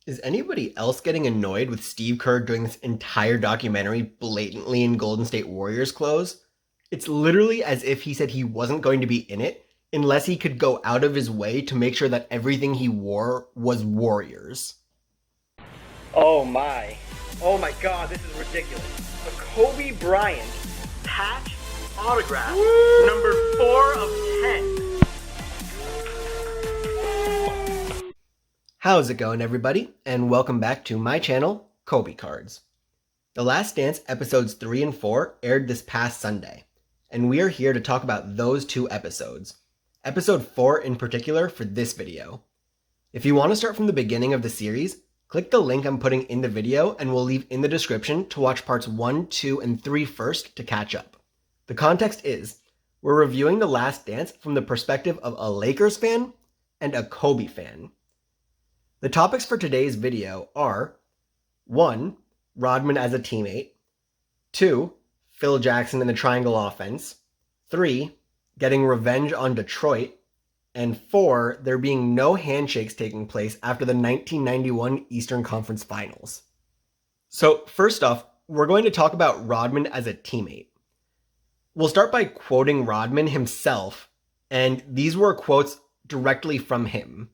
Is anybody else getting annoyed with Steve Kerr doing this entire documentary blatantly in Golden State Warriors clothes? It's literally as if he said he wasn't going to be in it unless he could go out of his way to make sure that everything he wore was Warriors. Oh my. Oh my god, this is ridiculous. A Kobe Bryant patch autograph, number 4 of 10. How's it going, everybody? And welcome back to my channel, Kobe Cards. The Last Dance episodes 3 and 4 aired this past Sunday, and we are here to talk about those two episodes. Episode 4 in particular for this video. If you want to start from the beginning of the series, click the link I'm putting in the video and we'll leave in the description to watch parts 1, 2, and 3 first to catch up. The context is, we're reviewing The Last Dance from the perspective of a Lakers fan and a Kobe fan. The topics for today's video are 1. Rodman as a teammate, 2. Phil Jackson and the Triangle Offense, 3. Getting revenge on Detroit, and 4. There being no handshakes taking place after the 1991 Eastern Conference Finals. So first off, we're going to talk about Rodman as a teammate. We'll start by quoting Rodman himself, and these were quotes directly from him.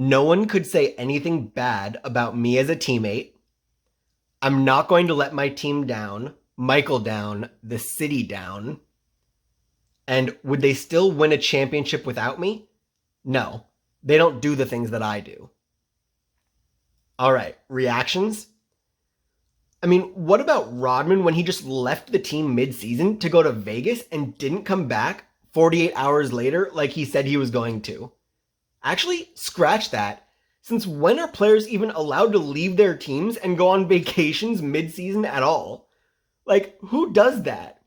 "No one could say anything bad about me as a teammate. I'm not going to let my team down, Michael down, the city down. And would they still win a championship without me? No, they don't do the things that I do." All right, reactions? I mean, what about Rodman when he just left the team mid-season to go to Vegas and didn't come back 48 hours later like he said he was going to? Actually, scratch that. Since when are players even allowed to leave their teams and go on vacations mid-season at all? Like, who does that?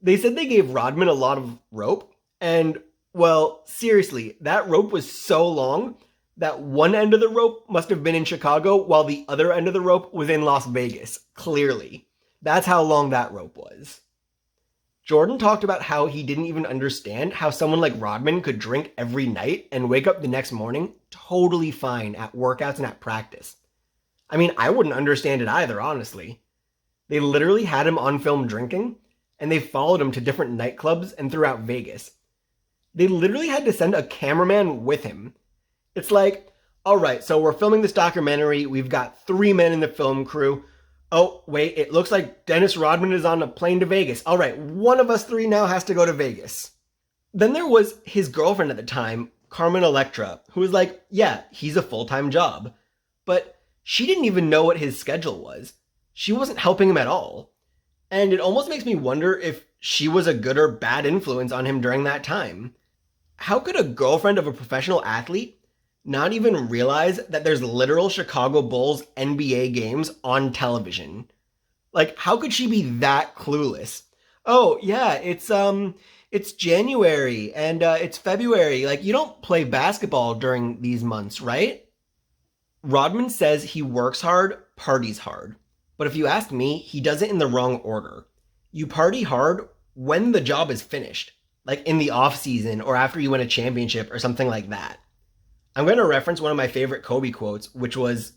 They said they gave Rodman a lot of rope, and, well, seriously, that rope was so long that one end of the rope must have been in Chicago while the other end of the rope was in Las Vegas, clearly. That's how long that rope was. Jordan talked about how he didn't even understand how someone like Rodman could drink every night and wake up the next morning totally fine at workouts and at practice. I mean, I wouldn't understand it either, honestly. They literally had him on film drinking, and they followed him to different nightclubs and throughout Vegas. They literally had to send a cameraman with him. It's like, all right, so we're filming this documentary. We've got 3 men in the film crew. Oh, wait, it looks like Dennis Rodman is on a plane to Vegas. All right, one of us 3 now has to go to Vegas. Then there was his girlfriend at the time, Carmen Electra, who was like, yeah, he's a full-time job. But she didn't even know what his schedule was. She wasn't helping him at all. And it almost makes me wonder if she was a good or bad influence on him during that time. How could a girlfriend of a professional athlete not even realize that there's literal Chicago Bulls NBA games on television? Like, how could she be that clueless? Oh, yeah, it's January and it's February. Like, you don't play basketball during these months, right? Rodman says he works hard, parties hard. But if you ask me, he does it in the wrong order. You party hard when the job is finished, like in the off season or after you win a championship or something like that. I'm going to reference one of my favorite Kobe quotes, which was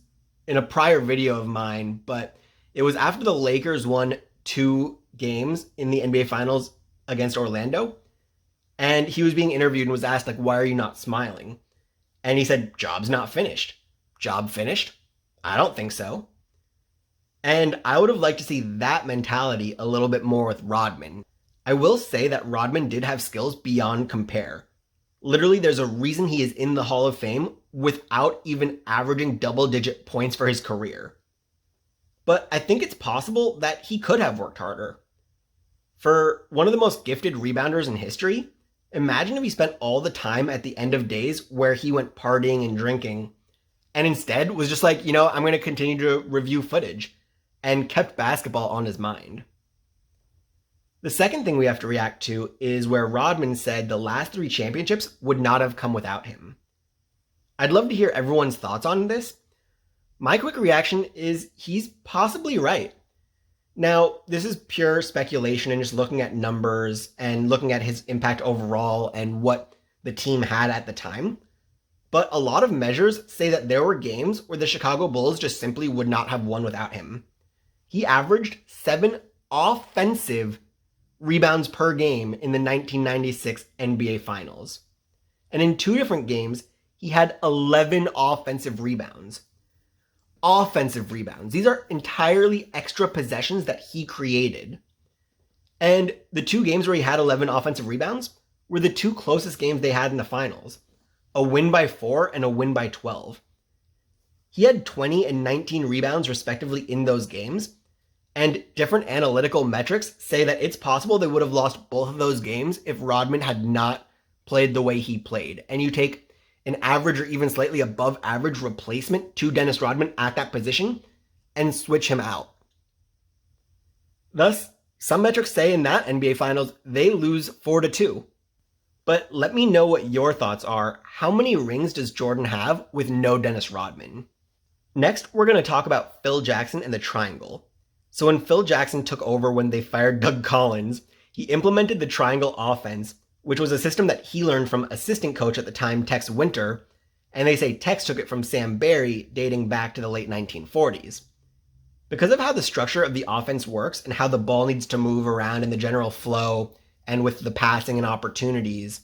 in a prior video of mine, but it was after the Lakers won 2 games in the NBA Finals against Orlando. And he was being interviewed and was asked, like, why are you not smiling? And he said, job's not finished. Job finished? I don't think so. And I would have liked to see that mentality a little bit more with Rodman. I will say that Rodman did have skills beyond compare. Literally, there's a reason he is in the Hall of Fame without even averaging double-digit points for his career. But I think it's possible that he could have worked harder. For one of the most gifted rebounders in history, imagine if he spent all the time at the end of days where he went partying and drinking, and instead was just like, I'm going to continue to review footage, and kept basketball on his mind. The second thing we have to react to is where Rodman said the last 3 championships would not have come without him. I'd love to hear everyone's thoughts on this. My quick reaction is he's possibly right. Now, this is pure speculation and just looking at numbers and looking at his impact overall and what the team had at the time. but a lot of measures say that there were games where the Chicago Bulls just simply would not have won without him. He averaged 7 offensive rebounds per game in the 1996 NBA Finals. And in 2 different games, he had 11 offensive rebounds. Offensive rebounds. These are entirely extra possessions that he created. And the 2 games where he had 11 offensive rebounds were the 2 closest games they had in the finals. A win by 4 and a win by 12. He had 20 and 19 rebounds respectively in those games, and different analytical metrics say that it's possible they would have lost both of those games if Rodman had not played the way he played. And you take an average or even slightly above average replacement to Dennis Rodman at that position and switch him out. Thus, some metrics say in that NBA Finals, they lose 4-2. But let me know what your thoughts are. How many rings does Jordan have with no Dennis Rodman? Next, we're going to talk about Phil Jackson and the triangle. So when Phil Jackson took over when they fired Doug Collins, he implemented the triangle offense, which was a system that he learned from assistant coach at the time, Tex Winter, and they say Tex took it from Sam Barry dating back to the late 1940s. Because of how the structure of the offense works and how the ball needs to move around in the general flow and with the passing and opportunities,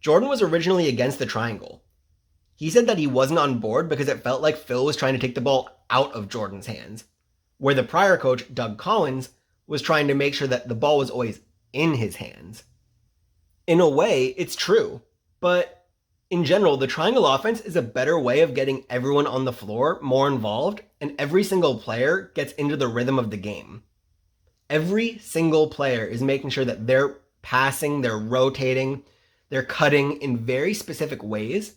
Jordan was originally against the triangle. He said that he wasn't on board because it felt like Phil was trying to take the ball out of Jordan's hands, where the prior coach, Doug Collins, was trying to make sure that the ball was always in his hands. In a way, it's true, but in general, the triangle offense is a better way of getting everyone on the floor more involved, and every single player gets into the rhythm of the game. Every single player is making sure that they're passing, they're rotating, they're cutting in very specific ways,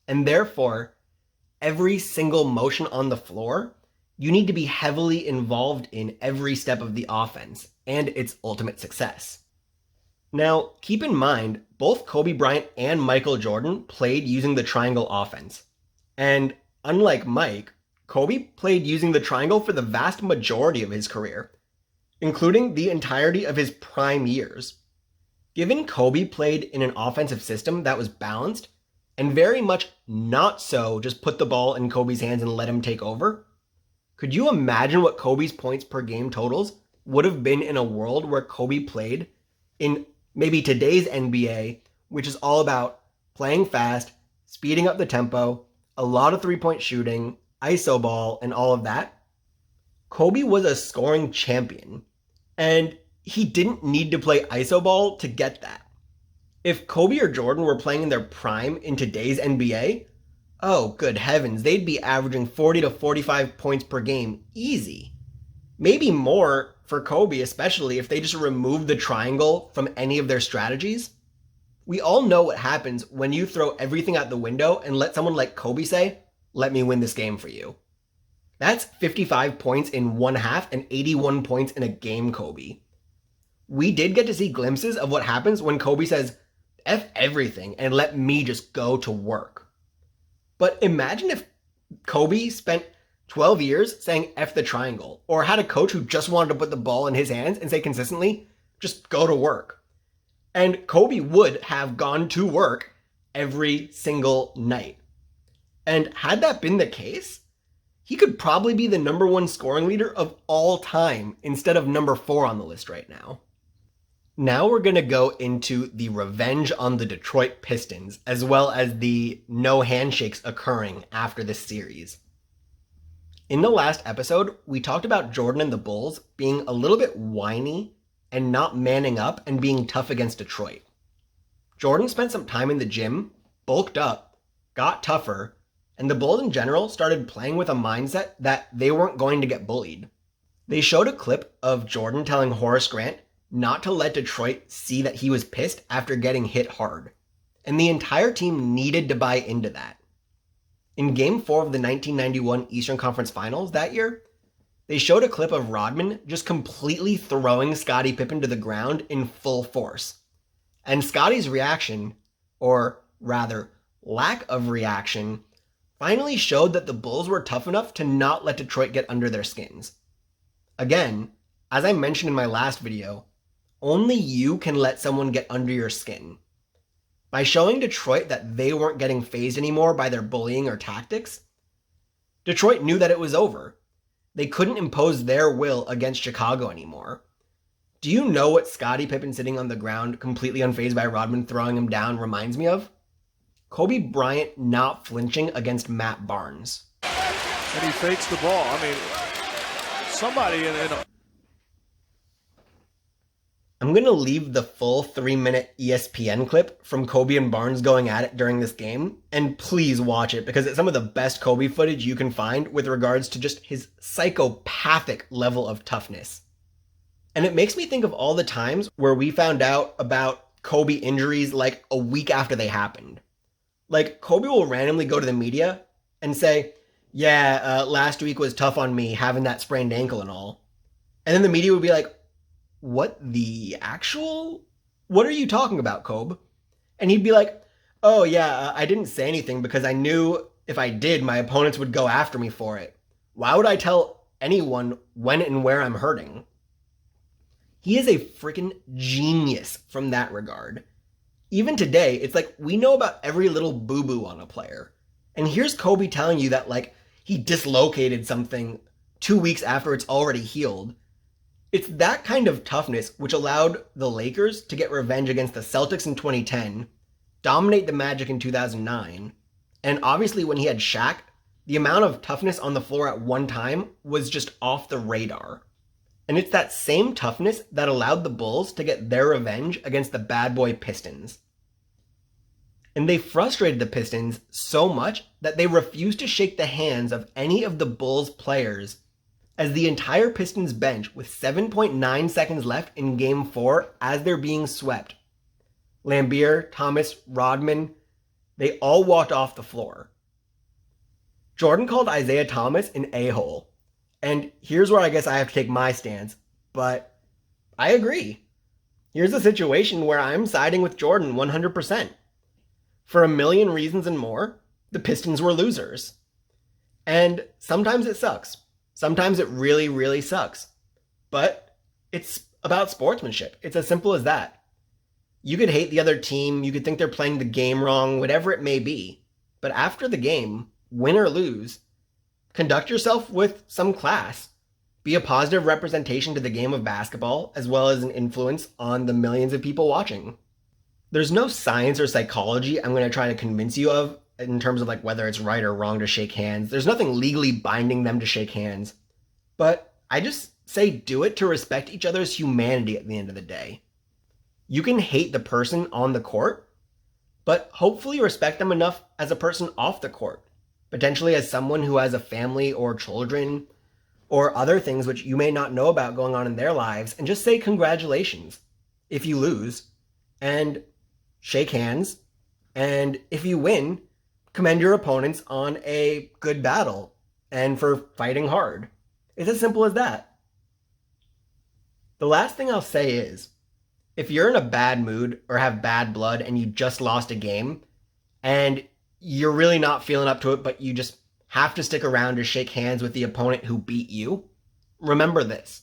and therefore, every single motion on the floor, you need to be heavily involved in every step of the offense and its ultimate success. Now, keep in mind, both Kobe Bryant and Michael Jordan played using the triangle offense. And unlike Mike, Kobe played using the triangle for the vast majority of his career, including the entirety of his prime years. Given Kobe played in an offensive system that was balanced, and very much not so just put the ball in Kobe's hands and let him take over, could you imagine what Kobe's points per game totals would have been in a world where Kobe played in maybe today's NBA, which is all about playing fast, speeding up the tempo, a lot of three-point shooting, iso ball, and all of that? Kobe was a scoring champion, and he didn't need to play iso ball to get that. If Kobe or Jordan were playing in their prime in today's NBA, oh, good heavens, they'd be averaging 40 to 45 points per game, easy. Maybe more for Kobe, especially if they just removed the triangle from any of their strategies. We all know what happens when you throw everything out the window and let someone like Kobe say, "Let me win this game for you." That's 55 points in one half and 81 points in a game, Kobe. We did get to see glimpses of what happens when Kobe says, "F everything and let me just go to work." But imagine if Kobe spent 12 years saying F the triangle, or had a coach who just wanted to put the ball in his hands and say consistently, "Just go to work." And Kobe would have gone to work every single night. And had that been the case, he could probably be the number 1 scoring leader of all time instead of number 4 on the list right now. Now we're going to go into the revenge on the Detroit Pistons, as well as the no handshakes occurring after this series. In the last episode, we talked about Jordan and the Bulls being a little bit whiny and not manning up and being tough against Detroit. Jordan spent some time in the gym, bulked up, got tougher, and the Bulls in general started playing with a mindset that they weren't going to get bullied. They showed a clip of Jordan telling Horace Grant not to let Detroit see that he was pissed after getting hit hard, and the entire team needed to buy into that. In Game 4 of the 1991 Eastern Conference Finals that year, they showed a clip of Rodman just completely throwing Scottie Pippen to the ground in full force. And Scottie's reaction, or rather lack of reaction, finally showed that the Bulls were tough enough to not let Detroit get under their skins. Again, as I mentioned in my last video, only you can let someone get under your skin. By showing Detroit that they weren't getting fazed anymore by their bullying or tactics, Detroit knew that it was over. They couldn't impose their will against Chicago anymore. Do you know what Scottie Pippen sitting on the ground, completely unfazed by Rodman throwing him down, reminds me of? Kobe Bryant not flinching against Matt Barnes. And he fakes the ball. I mean, somebody in a... I'm going to leave the full 3-minute ESPN clip from Kobe and Barnes going at it during this game, and please watch it because it's some of the best Kobe footage you can find with regards to just his psychopathic level of toughness. And it makes me think of all the times where we found out about Kobe injuries like a week after they happened. Like, Kobe will randomly go to the media and say, yeah, last week was tough on me having that sprained ankle and all. And then the media would be like, what the actual? What are you talking about, Kobe? And he'd be like, oh yeah, I didn't say anything because I knew if I did, my opponents would go after me for it. Why would I tell anyone when and where I'm hurting? He is a freaking genius from that regard. Even today, it's like we know about every little boo-boo on a player. And here's Kobe telling you that like he dislocated something 2 weeks after it's already healed. It's that kind of toughness which allowed the Lakers to get revenge against the Celtics in 2010, dominate the Magic in 2009, and obviously when he had Shaq, the amount of toughness on the floor at one time was just off the radar. And it's that same toughness that allowed the Bulls to get their revenge against the bad boy Pistons. And they frustrated the Pistons so much that they refused to shake the hands of any of the Bulls players as the entire Pistons bench with 7.9 seconds left in Game 4 as they're being swept. Lambeer, Thomas, Rodman, they all walked off the floor. Jordan called Isaiah Thomas an a-hole. And here's where I guess I have to take my stance, but I agree. Here's a situation where I'm siding with Jordan 100%. For a million reasons and more, the Pistons were losers. And sometimes it sucks. Sometimes it really, really sucks. But it's about sportsmanship. It's as simple as that. You could hate the other team, you could think they're playing the game wrong, whatever it may be. But after the game, win or lose, conduct yourself with some class. Be a positive representation to the game of basketball, as well as an influence on the millions of people watching. There's no science or psychology I'm going to try to convince you of in terms of like whether it's right or wrong to shake hands. There's nothing legally binding them to shake hands. But I just say do it to respect each other's humanity at the end of the day. You can hate the person on the court, but hopefully respect them enough as a person off the court. Potentially as someone who has a family or children or other things which you may not know about going on in their lives, and just say congratulations if you lose, and shake hands, and if you win, commend your opponents on a good battle and for fighting hard. It's as simple as that. The last thing I'll say is, if you're in a bad mood or have bad blood and you just lost a game and you're really not feeling up to it, but you just have to stick around to shake hands with the opponent who beat you, remember this.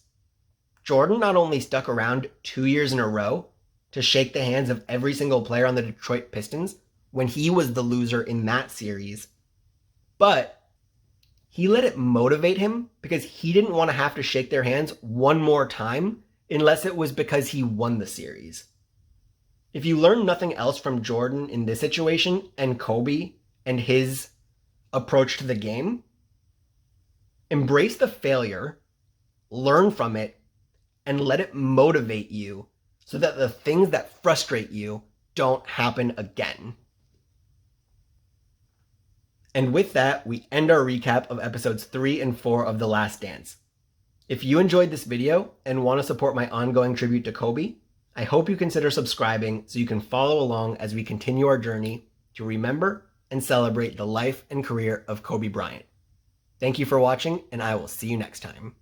Jordan not only stuck around 2 years in a row to shake the hands of every single player on the Detroit Pistons when he was the loser in that series, but he let it motivate him because he didn't want to have to shake their hands one more time unless it was because he won the series. If you learn nothing else from Jordan in this situation and Kobe and his approach to the game, embrace the failure, learn from it, and let it motivate you so that the things that frustrate you don't happen again. And with that, we end our recap of episodes 3 and 4 of The Last Dance. If you enjoyed this video and want to support my ongoing tribute to Kobe, I hope you consider subscribing so you can follow along as we continue our journey to remember and celebrate the life and career of Kobe Bryant. Thank you for watching, and I will see you next time.